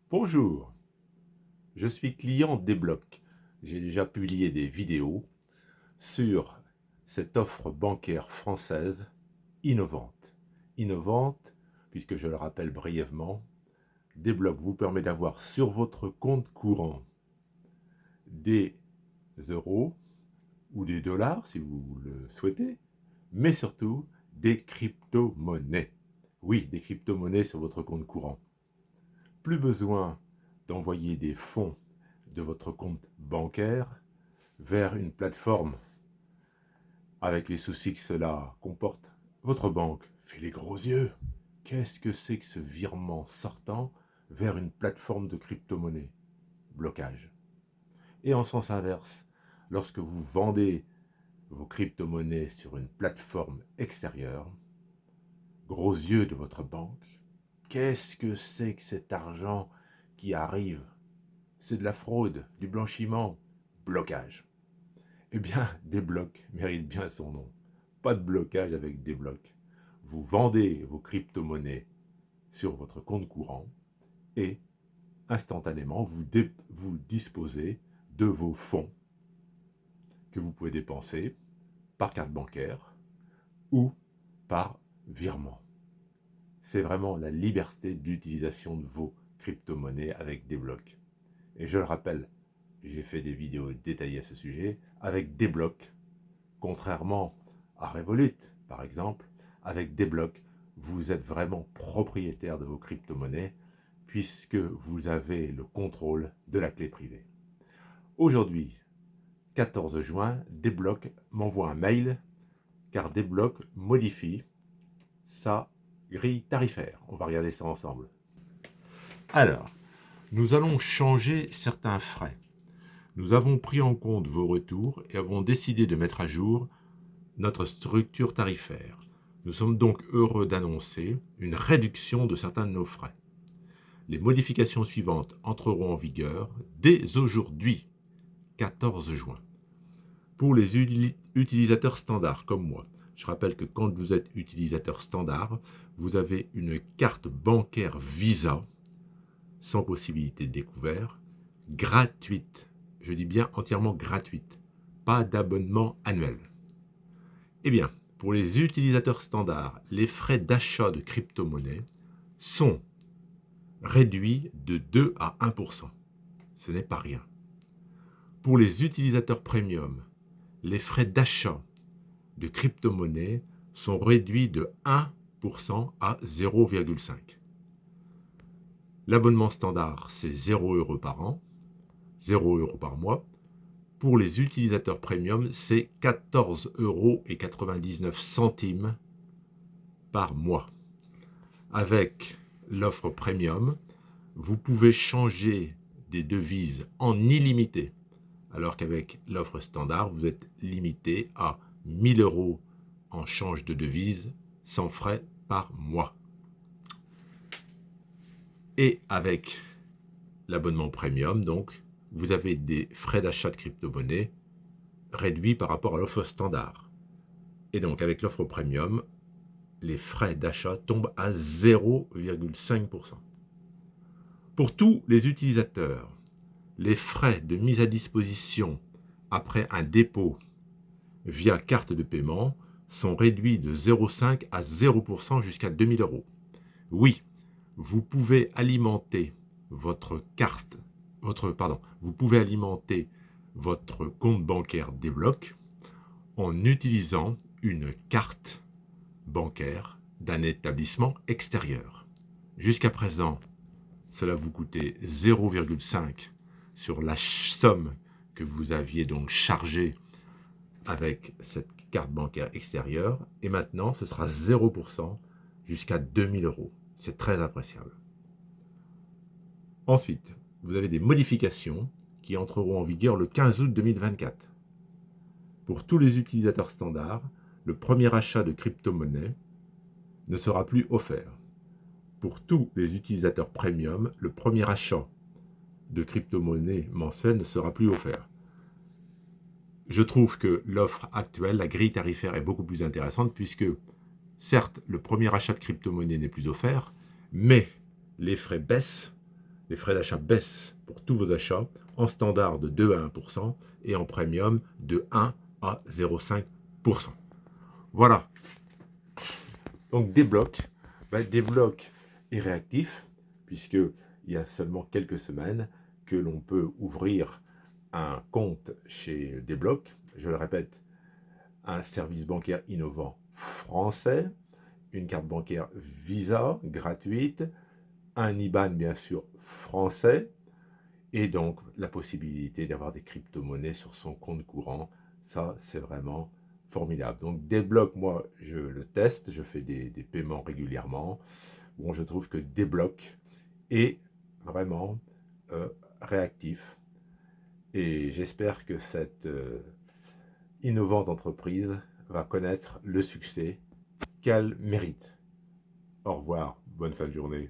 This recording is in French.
Bonjour, je suis client Débloc. J'ai déjà publié des vidéos sur cette offre bancaire française innovante. Innovante, puisque je le rappelle brièvement, Débloc vous permet d'avoir sur votre compte courant des euros ou des dollars si vous le souhaitez, mais surtout des crypto-monnaies. Oui, des crypto-monnaies sur votre compte courant. Plus besoin d'envoyer des fonds de votre compte bancaire vers une plateforme avec les soucis que cela comporte. Votre banque fait les gros yeux. Qu'est-ce que c'est que ce virement sortant vers une plateforme de crypto-monnaie? Blocage. Et en sens inverse, lorsque vous vendez vos crypto-monnaies sur une plateforme extérieure, gros yeux de votre banque, qu'est-ce que c'est que cet argent qui arrive? C'est de la fraude, du blanchiment, blocage. Eh bien, Débloc mérite bien son nom. Pas de blocage avec Débloc. Vous vendez vos crypto-monnaies sur votre compte courant et instantanément, vous disposez de vos fonds que vous pouvez dépenser par carte bancaire ou par virement. C'est vraiment la liberté d'utilisation de vos crypto-monnaies avec Débloc. Et je le rappelle, j'ai fait des vidéos détaillées à ce sujet avec Débloc. Contrairement à Revolut, par exemple, avec Débloc, vous êtes vraiment propriétaire de vos crypto-monnaies puisque vous avez le contrôle de la clé privée. Aujourd'hui, 14 juin, Débloc m'envoie un mail car Débloc modifie sa grille tarifaire. On va regarder ça ensemble. Alors, nous allons changer certains frais. Nous avons pris en compte vos retours et avons décidé de mettre à jour notre structure tarifaire. Nous sommes donc heureux d'annoncer une réduction de certains de nos frais. Les modifications suivantes entreront en vigueur dès aujourd'hui, 14 juin. Pour les utilisateurs standards comme moi, je rappelle que quand vous êtes utilisateur standard, vous avez une carte bancaire Visa, sans possibilité de découvert, gratuite. Je dis bien entièrement gratuite, pas d'abonnement annuel. Eh bien, pour les utilisateurs standards, les frais d'achat de crypto-monnaies sont réduits de 2 à 1%. Ce n'est pas rien. Pour les utilisateurs premium, les frais d'achat de crypto-monnaies sont réduits de 1% à 0,5. L'abonnement standard, c'est 0 € par an, 0 € par mois. Pour les utilisateurs premium, c'est 14,99 € par mois. Avec l'offre premium, vous pouvez changer des devises en illimité, alors qu'avec l'offre standard, vous êtes limité à 1000 € en change de devise sans frais par mois. Et avec l'abonnement premium, donc, vous avez des frais d'achat de crypto-monnaies réduits par rapport à l'offre standard. Et donc, avec l'offre premium, les frais d'achat tombent à 0,5%. Pour tous les utilisateurs, les frais de mise à disposition après un dépôt via carte de paiement sont réduits de 0,5 à 0% jusqu'à 2000 €. Oui, vous pouvez alimenter vous pouvez alimenter votre compte bancaire Débloc en utilisant une carte bancaire d'un établissement extérieur. Jusqu'à présent, cela vous coûtait 0,5 sur la somme que vous aviez donc chargée avec cette carte bancaire extérieure. Et maintenant, ce sera 0% jusqu'à 2000 €. C'est très appréciable. Ensuite, vous avez des modifications qui entreront en vigueur le 15 août 2024. Pour tous les utilisateurs standards, le premier achat de crypto-monnaie ne sera plus offert. Pour tous les utilisateurs premium, le premier achat de crypto-monnaie mensuelle ne sera plus offert. Je trouve que l'offre actuelle, la grille tarifaire, est beaucoup plus intéressante puisque, certes, le premier achat de crypto-monnaie n'est plus offert, mais les frais baissent Les frais d'achat baissent pour tous vos achats, en standard de 2 à 1% et en premium de 1 à 0,5%. Voilà. Donc Débloc, Débloc est réactif, puisqu'il y a seulement quelques semaines que l'on peut ouvrir un compte chez Débloc. Je le répète, un service bancaire innovant français, une carte bancaire Visa gratuite, un IBAN bien sûr français, et donc la possibilité d'avoir des crypto-monnaies sur son compte courant. Ça, c'est vraiment formidable. Donc Débloc, moi, je le teste, je fais des paiements régulièrement. Bon, je trouve que Débloc est vraiment réactif. Et j'espère que cette innovante entreprise va connaître le succès qu'elle mérite. Au revoir, bonne fin de journée.